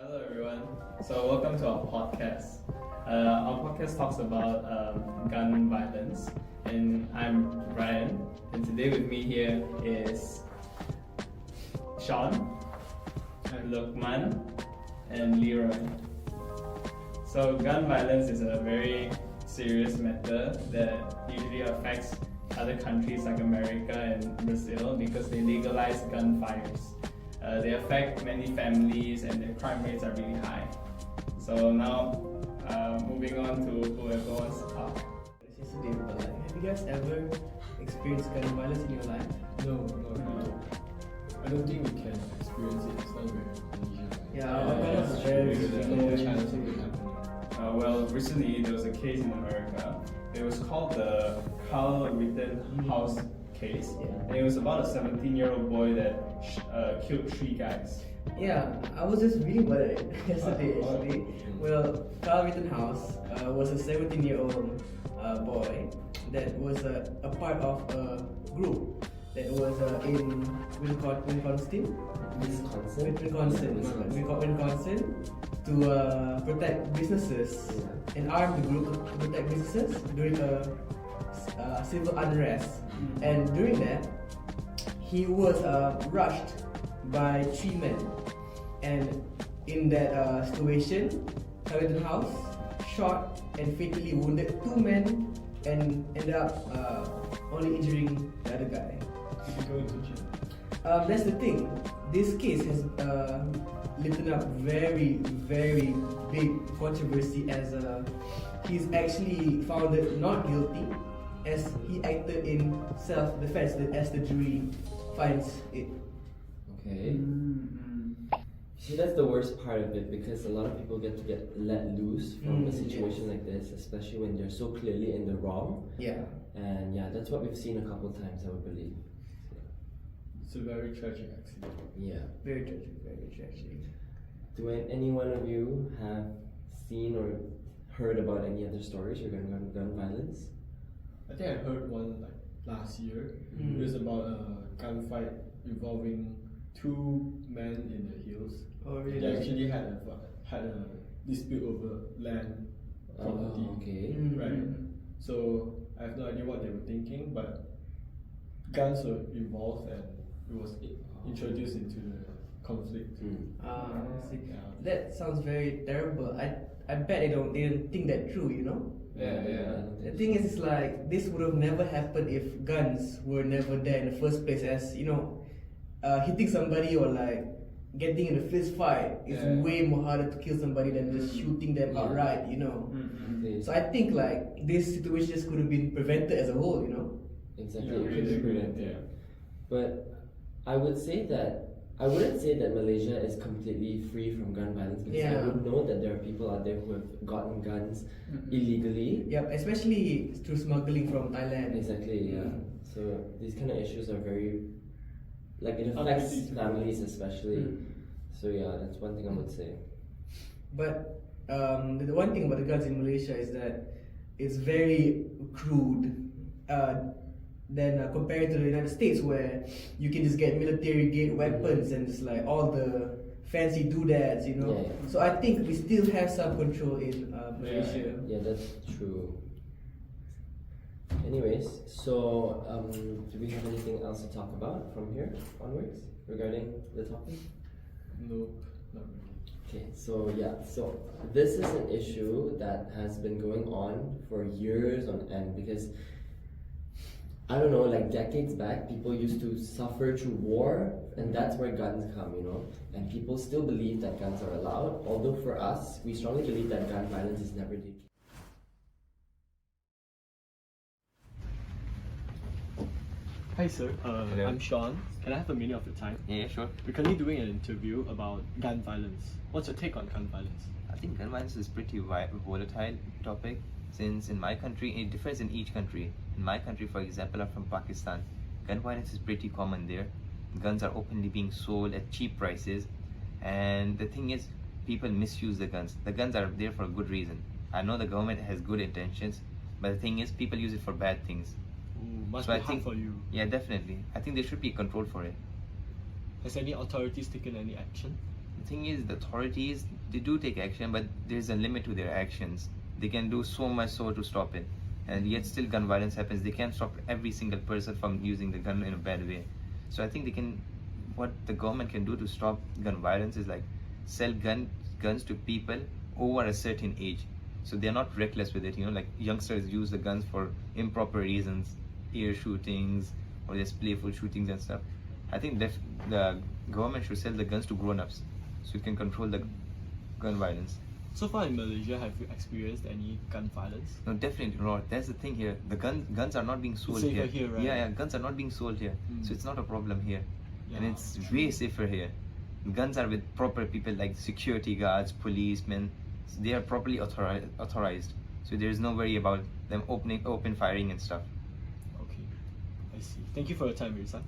Hello, everyone. So, welcome to our podcast. Our podcast talks about gun violence, and I'm Ryan. And today with me here is Sean, Lukman, and Leroy. So, gun violence is a very serious matter that usually affects other countries like America and Brazil because they legalize gunfires. They affect many families and their crime rates are really high. So now, moving on to whoever wants to talk. It's just a day, but like, have you guys ever experienced gun violence in your life? No, not really. I don't think we can experience it. It's not very unusual. Yeah, our parents it's are very true. There's no chance of it happening. Well, recently there was a case in America. It was called the Carl Rittenhouse case. Yeah. And it was about a 17-year-old boy that killed 3 guys. Yeah, I was just reading about it yesterday What? actually. Well, Carl Rittenhouse was a 17-year-old boy that was a part of a group that was in Wisconsin. Wisconsin to protect businesses and arm the group to protect businesses during a civil unrest. And during that, he was rushed by 3 men. And in that situation, Carlton House shot and fatally wounded 2 men and ended up only injuring the other guy. Did you go into jail? That's the thing. This case has lifted up very, very big controversy as he's actually found not guilty as he acted in self-defense as the jury finds it. Okay. See, that's the worst part of it because a lot of people get let loose from a situation like this, especially when they're so clearly in the wrong. Yeah. And yeah, that's what we've seen a couple times, I would believe. It's a very tragic accident. Yeah. Very tragic, very tragic. Do any one of you have seen or heard about any other stories regarding gun violence? I think I heard one like last year. Mm. It was about a gunfight involving 2 men in the hills. Oh, They really? actually had a dispute over land property. Okay. Right. So I have no idea what they were thinking, but guns were involved and it was introduced into the conflict. I see. Yeah. That sounds very terrible. I bet they didn't think that through, you know? Yeah. The thing is, it's like this would have never happened if guns were never there in the first place. As you know, hitting somebody or like getting in a fist fight is way more harder to kill somebody than just shooting them outright. You know. Okay. So I think like this situation just could have been prevented as a whole. You know. Exactly. Yeah, it could really be agree. prevented. But I wouldn't say that Malaysia is completely free from gun violence because I Yeah. would know that there are people out there who have gotten guns illegally. Yep. Especially through smuggling from Thailand. Exactly, yeah. So these kind of issues are very, like it affects Affecting families especially. So yeah, that's one thing I would say. But the one thing about the guns in Malaysia is that it's very crude. Then compared to the United States, where you can just get military-grade weapons and just like all the fancy doodads, you know. Yeah. So I think we still have some control in Malaysia. Yeah, that's true. Anyways, so do we have anything else to talk about from here onwards regarding the topic? Nope, not really. Okay, so yeah, so this is an issue that has been going on for years on end because I don't know, like decades back, people used to suffer through war, and that's where guns come, you know. And people still believe that guns are allowed, although for us, we strongly believe that gun violence is never the Hi sir, Hello. I'm Sean. Can I have a minute of your time? Yeah, sure. We're currently doing an interview about gun violence. What's your take on gun violence? I think gun violence is pretty volatile topic since in my country it differs in each country. In my country, for example, I'm from Pakistan. Gun violence is pretty common there. Guns are openly being sold at cheap prices, and the thing is, people misuse the guns. The guns are there for a good reason. I know the government has good intentions, but the thing is, people use it for bad things. Ooh, must So be I hard think- for you. Yeah, definitely. I think there should be a control for it. Has any authorities taken any action? The thing is, the authorities, they do take action, but there's a limit to their actions. They can do so much so to stop it, and yet still gun violence happens. They can't stop every single person from using the gun in a bad way. So I think what the government can do to stop gun violence is like sell guns to people over a certain age, so they're not reckless with it. Like youngsters use the guns for improper reasons, ear shootings or just playful shootings and stuff. I think the government should sell the guns to grown-ups, so it can control the gun violence. So far in Malaysia, have you experienced any gun violence? No, definitely not. That's the thing here. The guns are not being sold safer here, right? Yeah, guns are not being sold here, so it's not a problem here, and Yeah, it's way safer here. Guns are with proper people like security guards, policemen. So they are properly authorized. So there is no worry about them open firing and stuff. Okay, I see. Thank you for your time, Rizan.